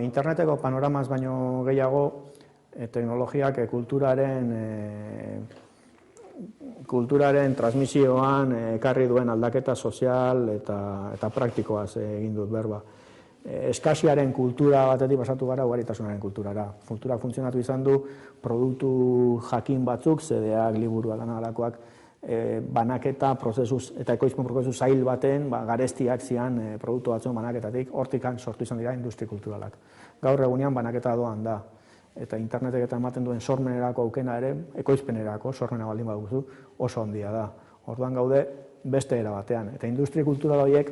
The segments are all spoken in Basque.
Interneteko panoramaz baino gehiago, teknologiak kulturaren transmisioan ekarri duen aldaketa sozial eta praktikoaz egin dut berba. Eskasiaren kultura batetik pasatu gara ugaritasunaren kulturara. Kultura funtzionatu izan du, produktu jakin batzuk, CD-ak, liburuak, analakoak, banaketa prozesuz eta ekoizpen prozesu zail baten garestiak zian produktu batzuen banaketatik, hortikan sortu izan dira industri kulturalak. Gaur egunean banaketa doan da, eta internetek eta ematen duen sormenerako aukena ere, ekoizpenerako sormena baldin baduzu, oso handia da. Orduan gaude beste era batean, eta industri kultural horiek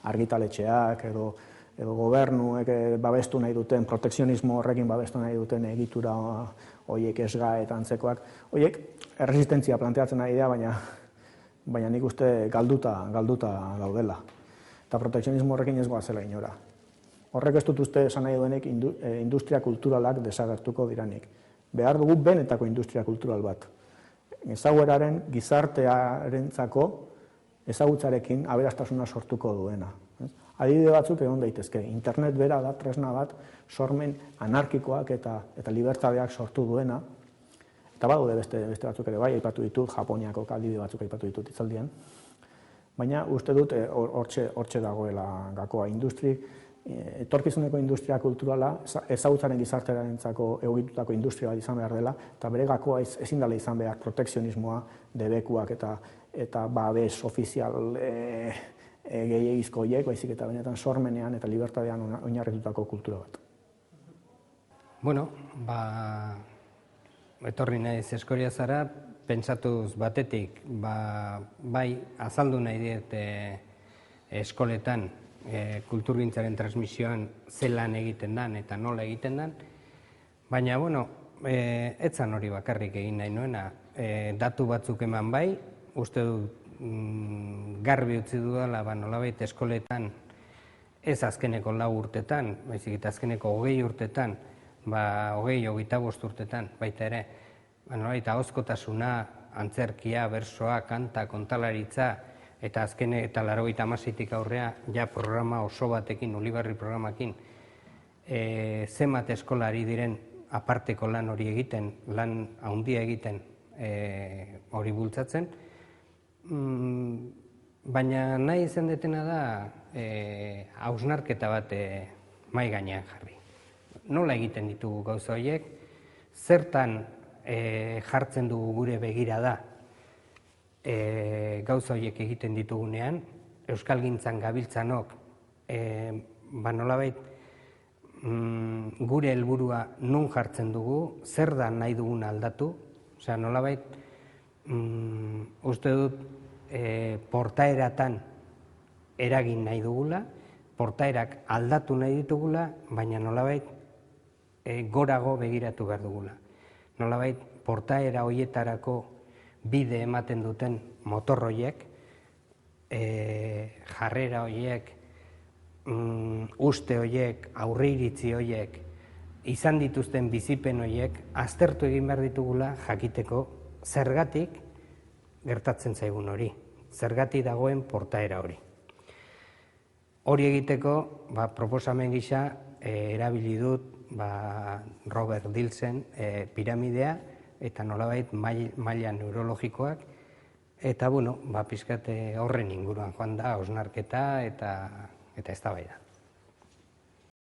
argitaletxeak edo gobernuek babestu nahi duten, protekzionismo horrekin babestu nahi duten egitura horiek esga eta antzekoak, horiek erresistentzia planteatzen nahi dira, baina nik uste galduta daudela. Eta protekzionismo horrekin ez goazela inora. Horrek ez dut uste esan nahi duenek industria kulturalak desagertuko diranik. Behar dugu benetako industria kultural bat. Ezagueraren gizartearentzako ezagutzarekin aberastasuna sortuko duena. Adibide batzuk egon daitezke. Internet bera da tresna bat sormen anarkikoak eta libertadeak sortu duena. Eta badaude beste batzuk ere bai, aipatu ditut, Japoniako adibide batzuk aipatu ditut hitzaldian. Baina uste dut hortxe dagoela gakoa. Etorkizuneko industria kulturala ezagutzaren gizartearentzako egokitutako industria bat izan behar dela, eta bere gakoa ezin dela izan behar protekzionismoa, debekuak eta babes ofizial gehiagizko horiek, baizik eta benetan sormenean eta libertadean oinarritutako kultura bat. Bueno, etorri naiz Eskoriazara, pentsatuz batetik, bai azaldu nahi diet eskoletan kulturgintzaren transmisioan zelan egiten den eta nola egiten den, baina, bueno, etzan hori bakarrik egin nahi nuena, datu batzuk eman bai, uste dut garbi utzi dudala nolabait eskoletan ez azkeneko 4 urtetan, baizik eta azkeneko 20 urtetan, 25 urtetan baita ere, nolabait ahozkotasuna, antzerkia, bersoa, kanta, kontalaritza, eta azkene eta 96tik aurrea, ja programa oso batekin, Ulibarri programakin, zenbat eskolari diren aparteko lan hori egiten, lan handia egiten hori bultzatzen, baina nahi izan detena da hausnarketa bat mahai gainean jarri. Nola egiten ditugu gauza horiek, zertan jartzen dugu gure begirada gauza horiek egiten ditugunean, euskalgintzan gabiltzanok nolabait gure helburua non jartzen dugu, zer da nahi duguna aldatu, nolabait uste dut portaeratan eragin nahi dugula, portaerak aldatu nahi ditugula, baina nolabait gorago begiratu behar dugula. Nolabait portaera horietarako bide ematen duten motor horiek, jarrera horiek, uste horiek, aurreiritzi horiek, izan dituzten bizipen horiek, aztertu egin behar ditugula jakiteko zergatik gertatzen zaigun hori, zergatik dagoen portaera hori. Hori egiteko, proposamen gisa erabili dut Robert Dilsen piramidea eta nolabait maila neurologikoak, eta pixkat horren inguruan joan da hausnarketa eta eztabaida.